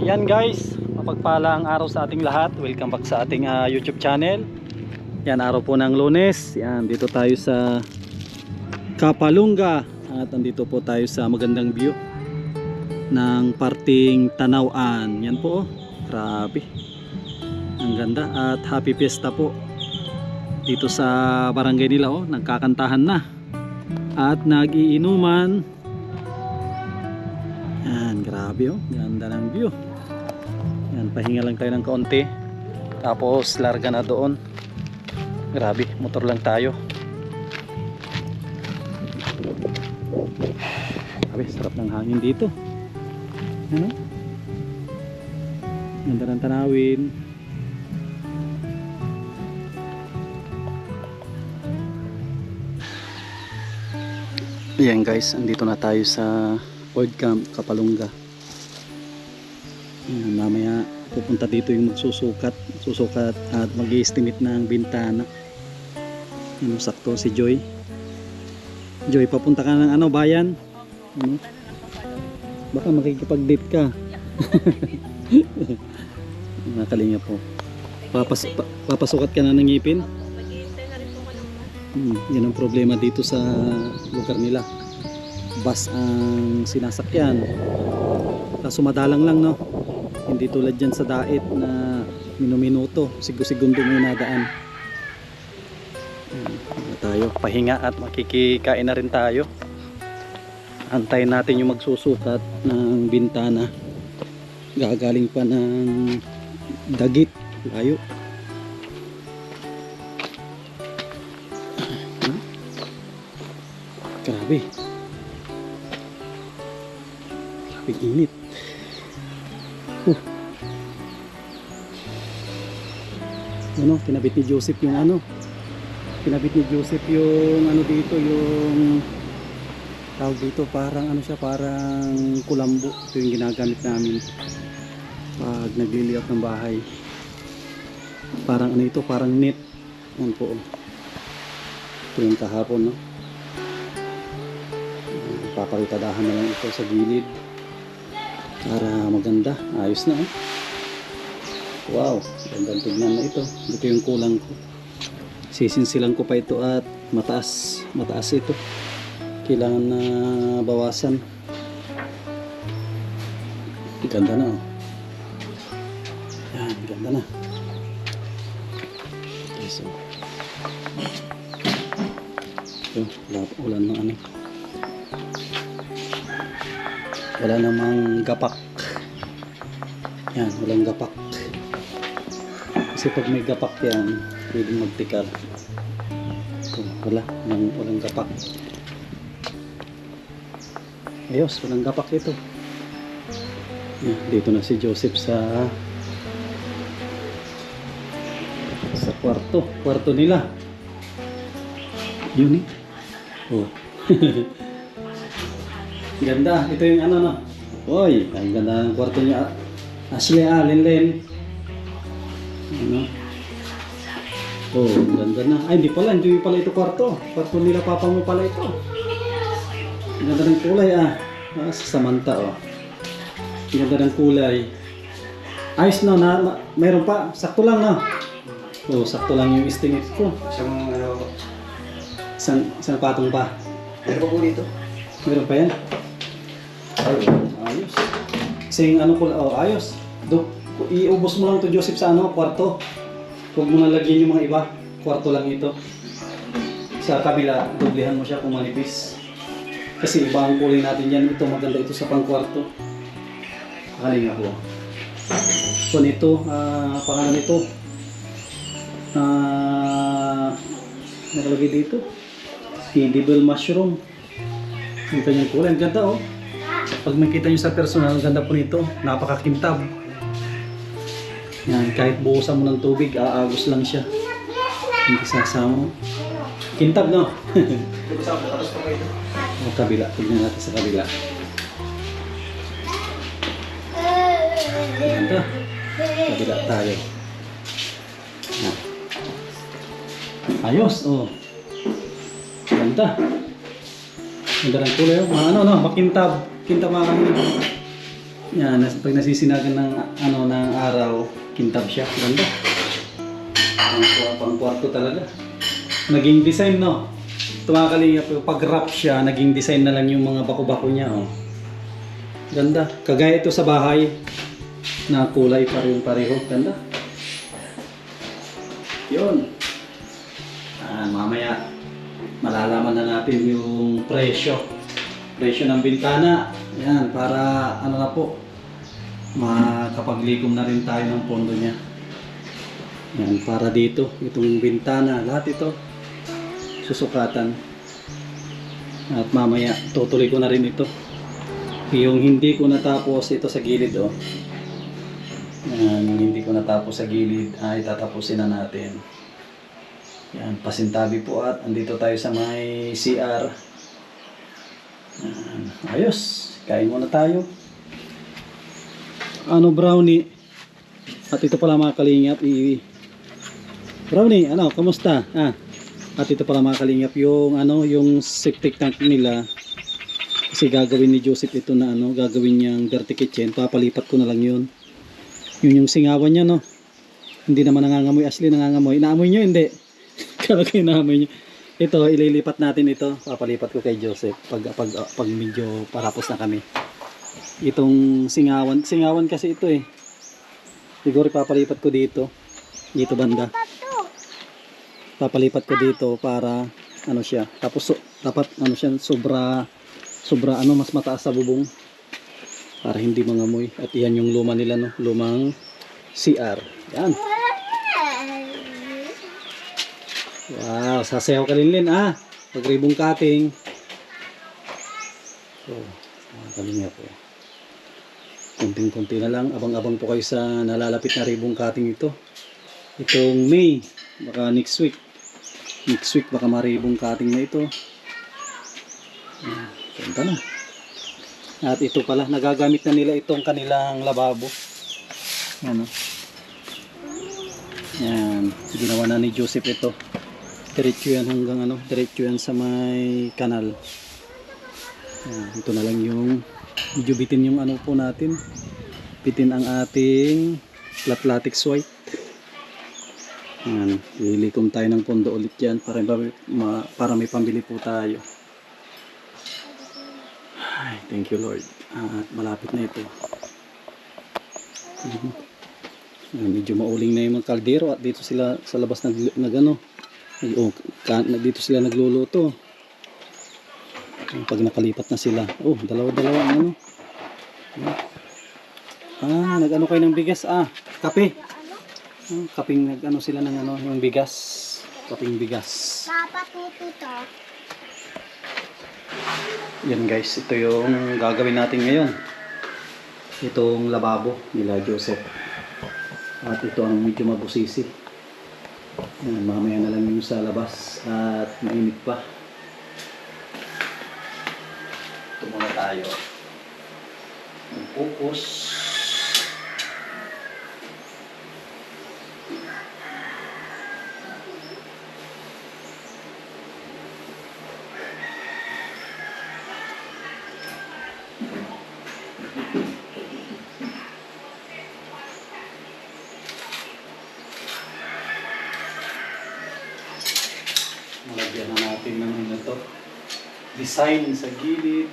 Yan guys, mapagpalang araw sa ating lahat. Welcome back sa ating YouTube channel. Yan, araw po ng Lunes. Yan, dito tayo sa Kapalungga. At andito po tayo sa magandang view ng parting Tanawan. Yan po, oh. Grabe. Ang ganda at happy fiesta po. Dito sa barangay nila, oh, nagkakantahan na. At nagiinuman. Yan, grabe, oh. Ganda ng view. Yan, pahinga lang tayo ng kaunti. Tapos larga na doon. Grabe, motor lang tayo. Grabe, sarap ng hangin dito. Ano? Ganda ng tanawin. Yan guys, andito na tayo sa Old Camp Kapalungga. Yan, mamaya pupunta dito yung magsusukat at mag-i-estimate ng bintana. Ano, sakto si Joy. Joy, papunta ka ng ano, bayan? Ano? Baka makikipag-date ka. Nakalinga po. Papasukat ka na ng ngipin? Yan ang problema dito sa lugar nila. Bus ang sinasakyan. Kaso madalang lang, no? Hindi tulad dyan sa Dait na minuto, segundo may nadaan. Tayo pahinga at makikikain na rin tayo. Antayin natin yung magsusukat ng bintana. Gagaling pa ng Dagit, layo. Grabe. Grabe init. Ano, kinabit ni Joseph yung ano. Kinabit ni Joseph yung ano dito, yung tawag dito, parang ano siya, parang kulambo. Ito yung ginagamit namin pag nag-layout ng bahay. Parang ano ito, parang net. Yan po. Ito yung kahapon, no. Paparitadahan na lang ito sa gilid para maganda. Ayos na, eh. Wow, gandang tignan na ito. Ito yung kulang ko. Sisinsilan ko pa ito at mataas ito. Kailangan na bawasan. Ganda na, oh. Yan, ganda na. Okay, so ito, ulan ng ano. Wala namang gapak. Yan, walang gapak. Kasi pag may gapak yan, pwedeng magtikal. Ito, walang gapak. Ayos, walang gapak ito. Yan, dito na si Joseph sa kwarto nila. Yun, eh. Oh. Ganda, ito yung ano, no. Oy, ang ganda ng kwarto niya. Ashley, Linlen. Ano? Oh, ganda na. Ay, hindi pala ito kwarto. Kwarto nila papa mo pala ito. Ang ganda ng kulay, ah. Sa Samantha, oh. Ang ganda ng kulay. Ayos, no, na mayroon pa. Sakto lang, no. Oh, sakto lang yung estimate ko. Isang patong pa. Meron pa po dito. Meron pa yan? Ayos. Kasi ano ko, oh, ayos. Iubos mo lang to Joseph sa ano, kwarto. Huwag mo na lagyan yung mga iba. Kwarto lang ito. Sa kabila, doblehan mo siya kung manipis. Kasi iba ang kulay natin yan. Ito maganda ito sa pangkwarto. Kaling ako. So nito, pangalan nito. Nakalagay dito. Edible mushroom. Ang kanyang kulay. Ang ganda, oh. Pag makita nyo sa personal, ang ganda po nito. Napakakintab. Yan, kahit buhusan mo ng tubig, aagos lang siya. Hindi sasama. Kintab, no? Ang kabila. Tignan natin sa kabila. Ganda. Kabila tayo. Yan. Ayos, oh. Ganda. Ganda ng kulay, oh. Ano, makintab. Kintab mga kami. Yan, pag nasisinagan ng ano ng araw, kintab siya. Ganda. Pang kwarto talaga. Naging design, no? Tumakalingap, pag wrap siya, naging design na lang yung mga bako-bako niya, oh. Ganda. Kagaya ito sa bahay na kulay pareho. Ganda. Yun. Mamaya malalaman na natin yung presyo ng bintana. Yan, para ano na po, makapaglikom na rin tayo ng pondo niya. Yan, para dito, itong bintana, lahat ito susukatan. At mamaya tutuloy ko na rin ito. Yung hindi ko natapos ito sa gilid, oh. Yan, yung hindi ko natapos sa gilid ay tatapusin na natin. Yan, pasintabi po at andito tayo sa may CR. Yan, ayos. Kain muna tayo. Ano, brownie? At ito pala mga kalingap, brownie, ano, kamusta? At ito pala mga kalingap, yung ano, yung septic tank nila. Kasi gagawin ni Joseph ito na ano, gagawin niyang dirty kitchen. Papalipat ko na lang yun. Yun yung singawan niya, no. Hindi naman nangangamoy. Ashley, nangangamoy. Naamoy niyo, hindi. Kala ko yung naamoy niyo. Ito, ililipat natin ito. Papalipat ko kay Joseph pag medyo parapos na kami. Itong singawan kasi ito, eh. Siguro papalipat ko dito banda. Papalipat ko dito para ano siya. Tapos dapat ano siya, sobra ano, mas mataas sa bubong para hindi mangamoy. At iyan yung luma nila, no, lumang CR. Yan. Wow, sasayaw ka Linlin, pag ribbon cutting. So, kalingap po. Kunting-kunti na lang, abang-abang po kayo sa nalalapit na ribbon cutting ito. Itong May, baka next week baka ma-ribbon cutting na ito. Ganda na. At ito pala, nagagamit na nila itong kanilang lababo. Yan, yan, ginawa na ni Joseph ito. Diretso yan hanggang ano, diretso yan sa may kanal. Yan, ito na lang yung medyo bitin yung ano po natin. Bitin ang ating flat latex white. Yan, lilikom tayo ng pondo ulit yan para may pambili po tayo. Ay, thank you Lord. Malapit na ito. Medyo mauling na yung mga kaldero at dito sila sa labas dito sila nagluluto. Pag nakalipat na sila, dalawa ang ano. Nag-ano kayo ng bigas, kape. Kaping nag-ano sila ng ano, yung bigas. Kaping bigas. Papatuto. Yan guys, ito yung gagawin natin ngayon. Itong lababo nila Joseph. At ito ang medyo mabusisi. Yan, mamaya na lang yung sa labas at mainit pa. Ito muna tayo. Focus. Malagyan na natin ng ano to, design sa gilid.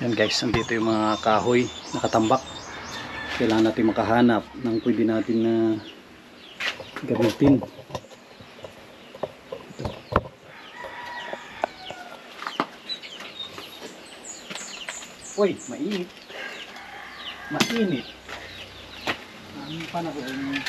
Yan guys, nandito yung mga kahoy nakatambak. Kailangan natin makahanap ng pwede natin na gamitin. Uy, mainit. Mainit. Ang panahon.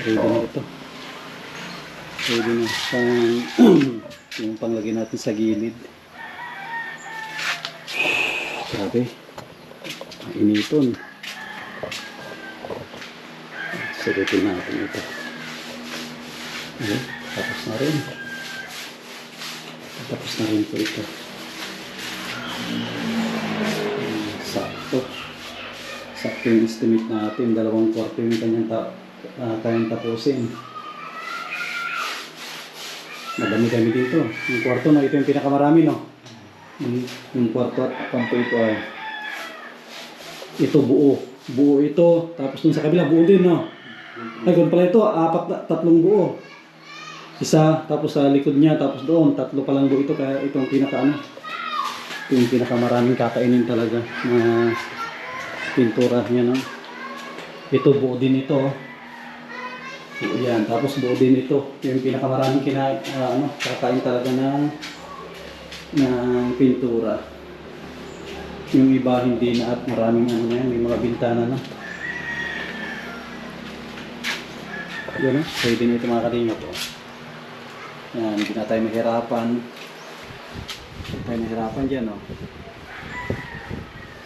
Ready na ito. Ready na yung panglagay natin sa gilid. Grabe. Initon. Surutin natin ito. Okay, tapos na rin. Tapos na rin po ito. Sakto. Sakto yung estimate natin. 2 kwarto yung kanyang tapusin. Madami-dami dito. Yung kwarto, no, ito yung pinakamarami, no? Yung kwarto at kanto ito ay ito buo. Buo ito. Tapos dun sa kabila, buo din, no? Ay, kung pala ito, 3 buo. Isa, tapos sa likod niya, tapos doon, 3 pa lang buo ito. Kaya ito ang ito yung pinakamaraming kakainin talaga na pintura niya, no? Ito, buo din ito. Buo yan. Tapos buo din ito. Ito yung pinakamaraming kakain talaga ng pintura. Yung iba hindi na at maraming may mga bintana na. Yun, pwede na ito mga kalingap po. Yan, hindi na tayo mahirapan. Hindi tayo mahirapan dyan, no?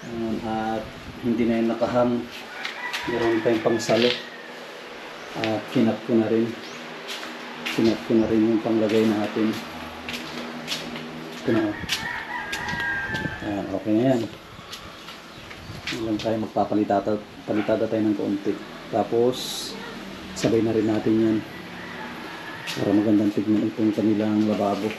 Yan, at hindi na yung nakahang. Meron tayong pangsalo. At kinap ko na rin. Kinap ko na rin yung panglagay natin. Ito na. Yan, okay na yan. Lang tayo magpapalitada tayo ng konti. Tapos sabay na rin natin yan para magandang tignan itong kanilang lababo.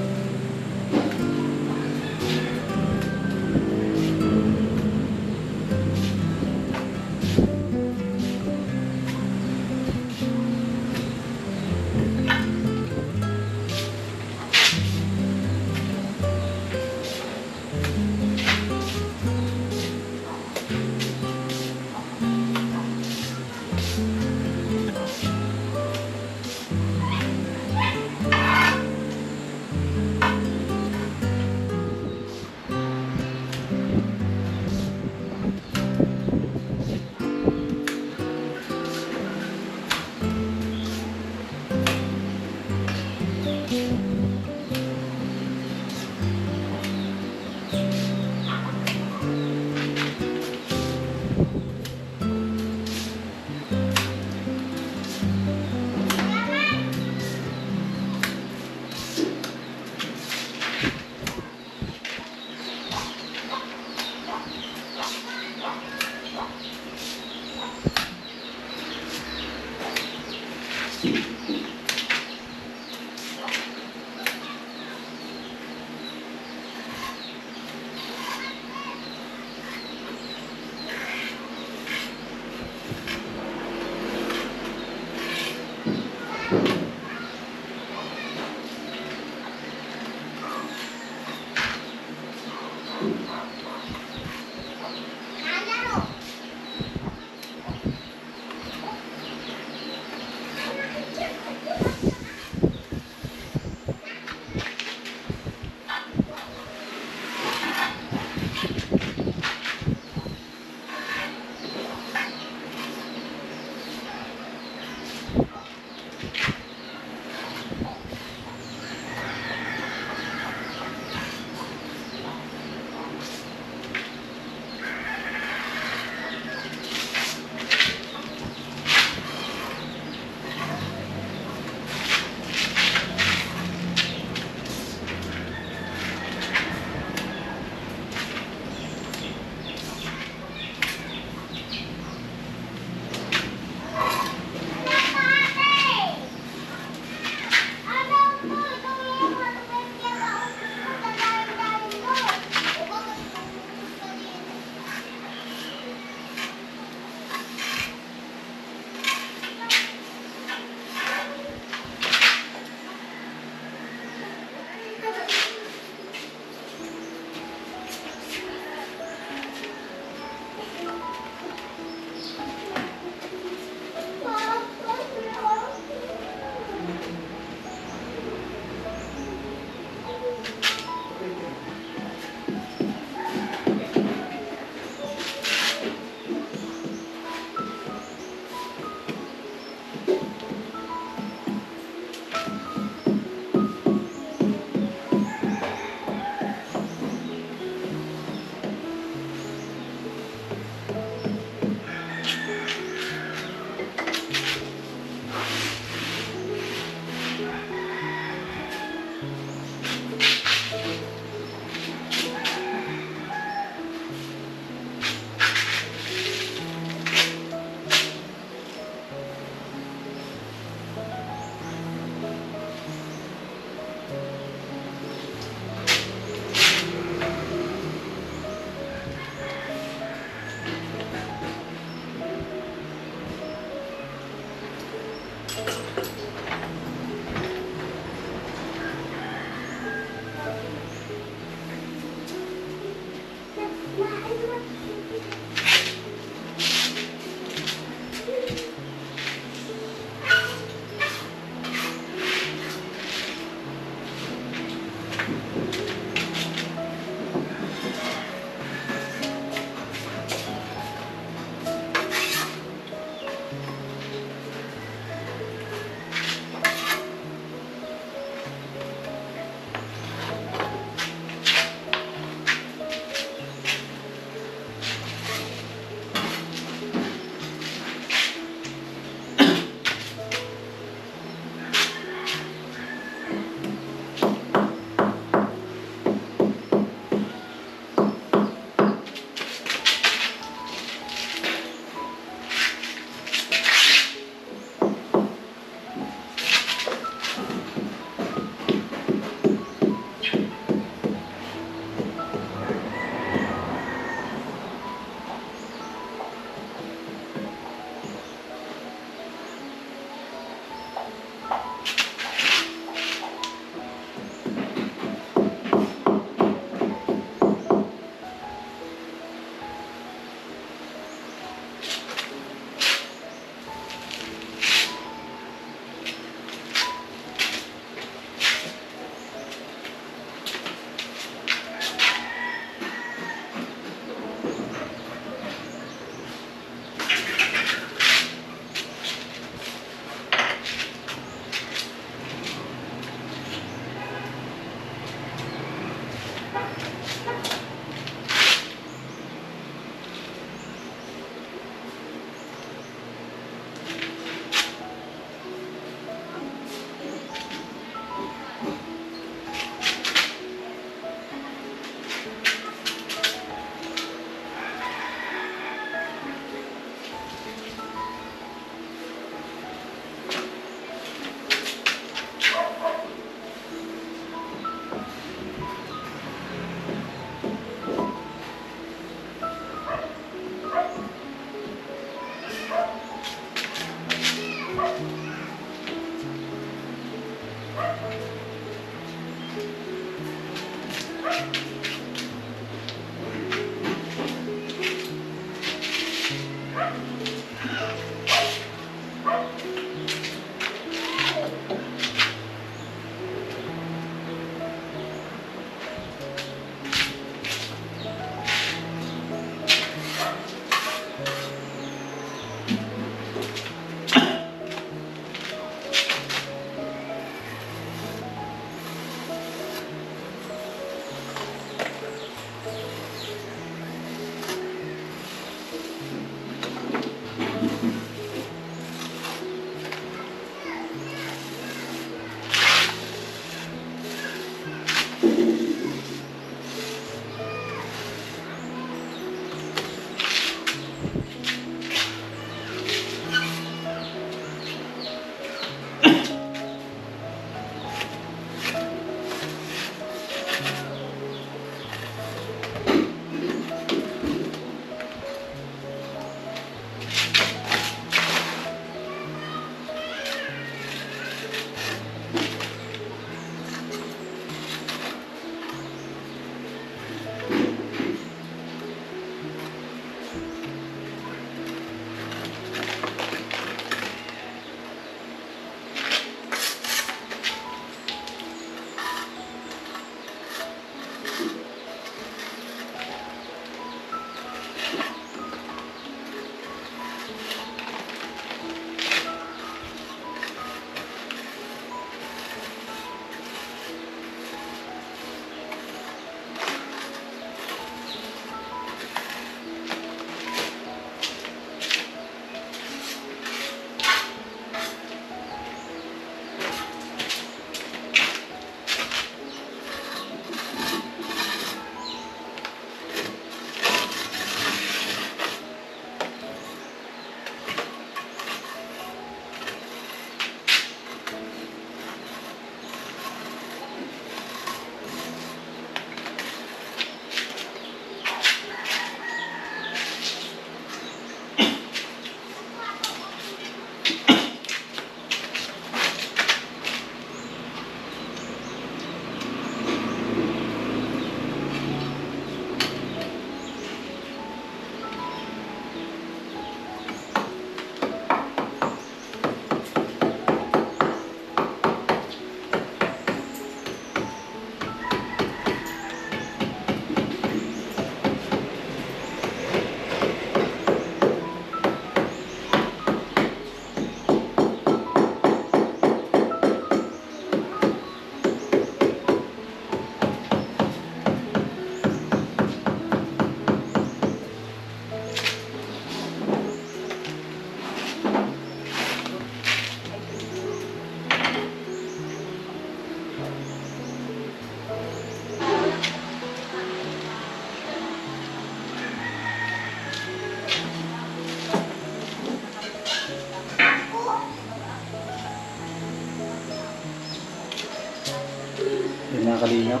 Yan mga kalingap.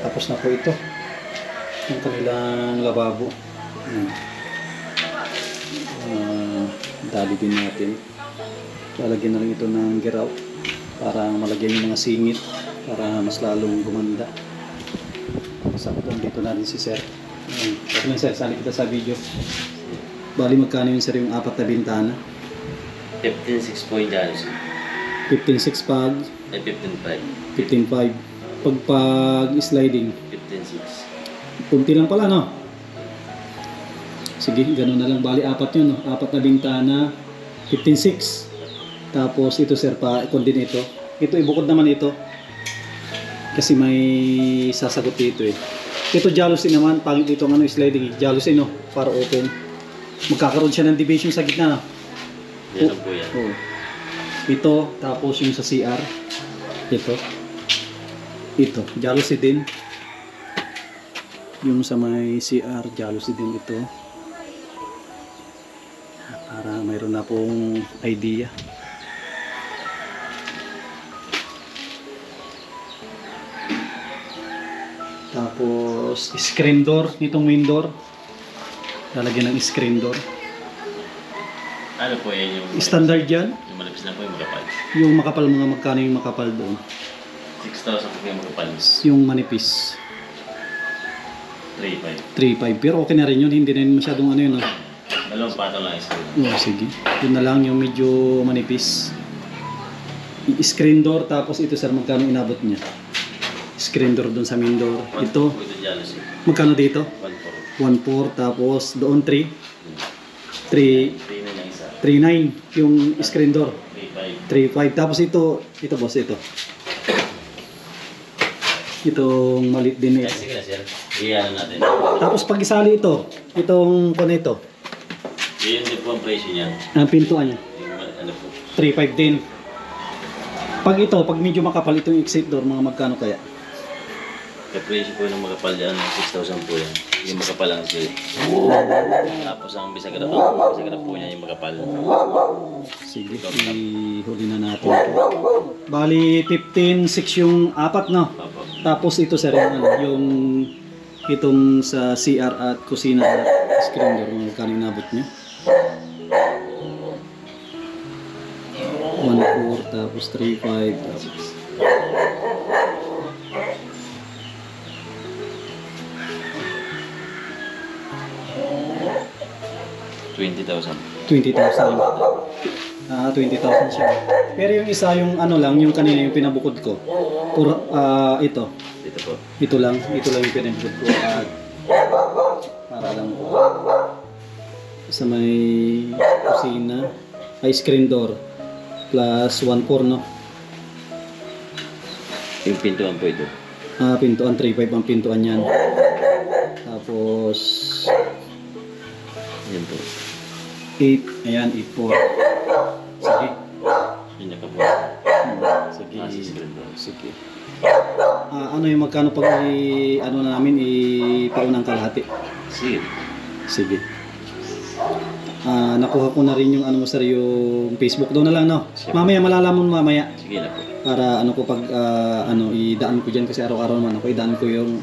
Tapos na po ito. Yung kanilang lababo. Dali din natin. Lalagyan na rin ito ng giraw para malagyan yung mga singit para mas lalong gumanda. Sakto, dito na rin si sir. Okay sir, sali kita sa video. Bali magkano yun sir yung 4 na bintana? 15.6 po yung dyan. 15.6 pag? Ay, 15.5. 15.5. Pag sliding? 15.6. Punti lang pala, no? Sige, ganun na lang. Bali, 4 yun, no? 4 na bintana, 15.6. Tapos ito sir, pa-ikon din ito. Ito, ibukod naman ito. Kasi may sasagot dito eh. Ito jealousy naman, pangit dito ang sliding. Jealousy, no? Para open. Magkakaroon siya ng deviation sa gitna, no? Yan po yan. Oh. Ito, tapos yung sa CR. Ito. Ito, jealousy din. Yung sa may CR, jealousy din ito. Para mayroon na pong idea. Tapos, screen door, nitong window. Lalagyan ng screen door. Ano po yan yung... Standard yan. Yung malapis na po yung makapal. Yung makapal, mga magkano yung makapal doon? 6,000 po yung makapal. Yung manipis. 3.5. 3.5. Pero okay na rin yun. Hindi na yun masyadong ano yun. No? Dalawang patong lang isa. Oh, sige. Yun na lang yung medyo manipis. Screen door. Tapos ito sir, magkano inabot niya? Screen door doon sa main door. Ito. Ito jealousy. Magkano dito? 1.4. 1.4. Tapos doon 3. 3. 3 na lang isa. 3.9 yung screen door. 3.5. 3.5. Tapos ito boss, ito. Itong malit din Ay, ito. sige na sir. Iyan natin. Tapos pag isali ito, itong konito, Yun din po ang presyo niya. ang pintuan niya, Yung ano po. 3.5 din. Pag ito, pag medyo makapal itong exit door, mga magkano kaya? Kapresyo po ng makapal yan. 6,000 po yan. Yung makapal lang siya. Tapos ang bisagra po niya yung makapal. Sige, ihuli na natin ito. Bali, 15.6 yung 4, no? Opo. Tapos ito sir, yung itong sa CR at kusina at screen door, mga magkano inabot niya? 1.4 tapos 3.5 tapos 20,000. 20,000. 20,000 siya. Pero yung isa, yung ano lang, yung kanina yung pinabukod ko. Ito. Dito po. Ito lang yung pinabukod ko. At para lang po. Sa may kusina, ay screen door. Plus 1.4, no? Yung pintuan po ito. Pintuan, 3.5 ang pintuan yan. Tapos, Yan po. 8, ayan, 8.4. Sige. Yun yung po. Sige. Screen door. Sige. Ano yung magkano pag ano na namin, ipaunang kalahati? Sige. Sige. Nakuha ko na rin yung ano mo sir, yung Facebook doon na lang, no? Mamaya malalaman mo mamaya. Sige na po. Para ano ko pag ano idaan ko diyan kasi araw-araw naman ako idaan ko yung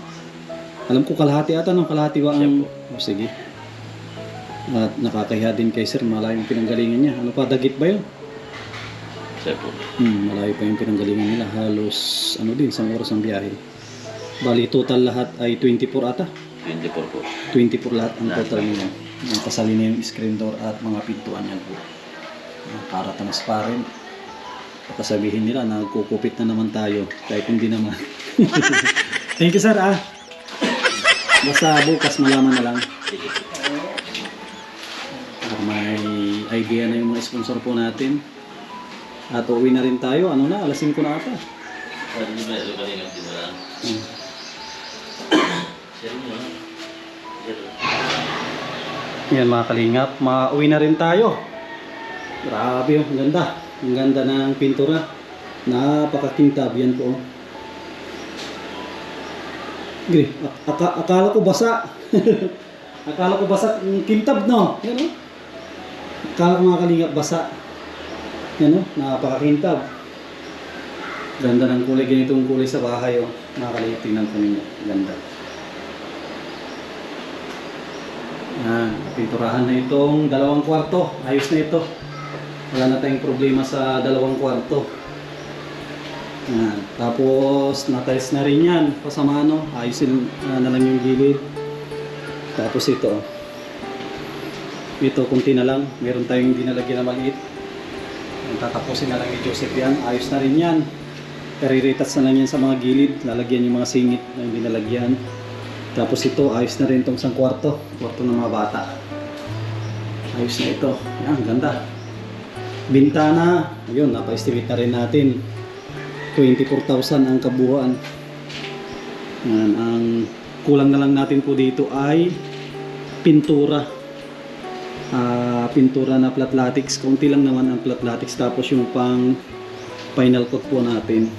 alam ko kalahati ata no, kalahati ba ang sige. At nakakahiya din kay sir, malayo yung pinanggalingan niya. Ano pa, Dagit ba yun? Sige po. Malayo pa yung pinanggalingan nila. Halos ano din, 1 oras ang biyahe. Bali total lahat ay 24 ata. 24 po. 24 lahat ang total niya. Ang kasali na yung screen door at mga pintuan yan po. Para transparent. Baka sabihin nila na nagkukupit na naman tayo. Kahit hindi naman. Thank you sir Basta bukas malaman na lang. Para may idea na yung mga sponsor po natin. At uuwi na rin tayo. Ano na? Alas 5 na ata. Ano ba ito kanina tinula? Share mo na. Yan mga kalingap, mauwi na rin tayo. Grabe ang ganda. Ang ganda ng pintura. Napakakintab yan po. Gre, akala ko basa. Akala ko basa, kintab no. Yan o. Akala ko mga kalingap basa. Yan o, napakakintab. Ganda ng kulay, ganitong kulay sa bahay oh. Nakakaliit, tingnan ko ninyo. Ganda. Yan, pinturahan na itong 2 kwarto. Ayos na ito. Wala na tayong problema sa 2 kwarto. Yan. Tapos natiles na rin yan. Pasama no, ayusin na lang yung gilid. Tapos ito oh. Ito kunti na lang. Meron tayong dinalagyan na maliit. Tatapusin na lang ni Joseph yan. Ayos na rin yan. Kariritas na lang yan sa mga gilid. Lalagyan yung mga singit na hindi nalagyan. Tapos ito, ayos na rin itong isang kwarto. Kwarto ng mga bata. Ayos na ito. Yan, ganda. Bintana. Ayun, napa-estimate na rin natin. 24,000 ang kabuuan. Yan, ang kulang na lang natin po dito ay pintura. Pintura na flat latex. Kaunti lang naman ang flat latex. Tapos yung pang final coat po natin.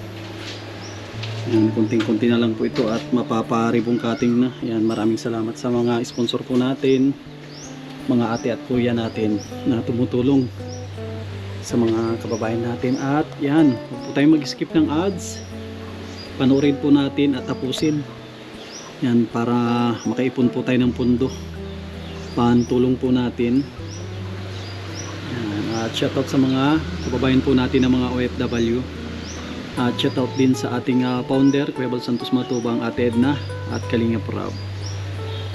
Yan, kunting-kunti na lang po ito at mapapa-ribbon cutting na. Yan, maraming salamat sa mga sponsor po natin, mga ate at kuya natin na tumutulong sa mga kababayan natin. At yan, huwag po tayong mag-skip ng ads. Panoorin po natin at tapusin. Yan, para makaipon po tayo ng pundo. Pantulong po natin. Yan, at shoutout sa mga kababayan po natin ng mga OFW. At shoutout din sa ating founder, Kuya Bal Santos Matubang, Ate Edna at Kalinga Prab.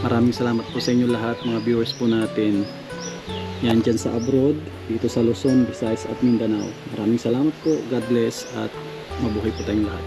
Maraming salamat po sa inyo lahat, mga viewers po natin. Yan dyan sa abroad, dito sa Luzon, Visayas at Mindanao. Maraming salamat po, God bless at mabuhay po tayong lahat.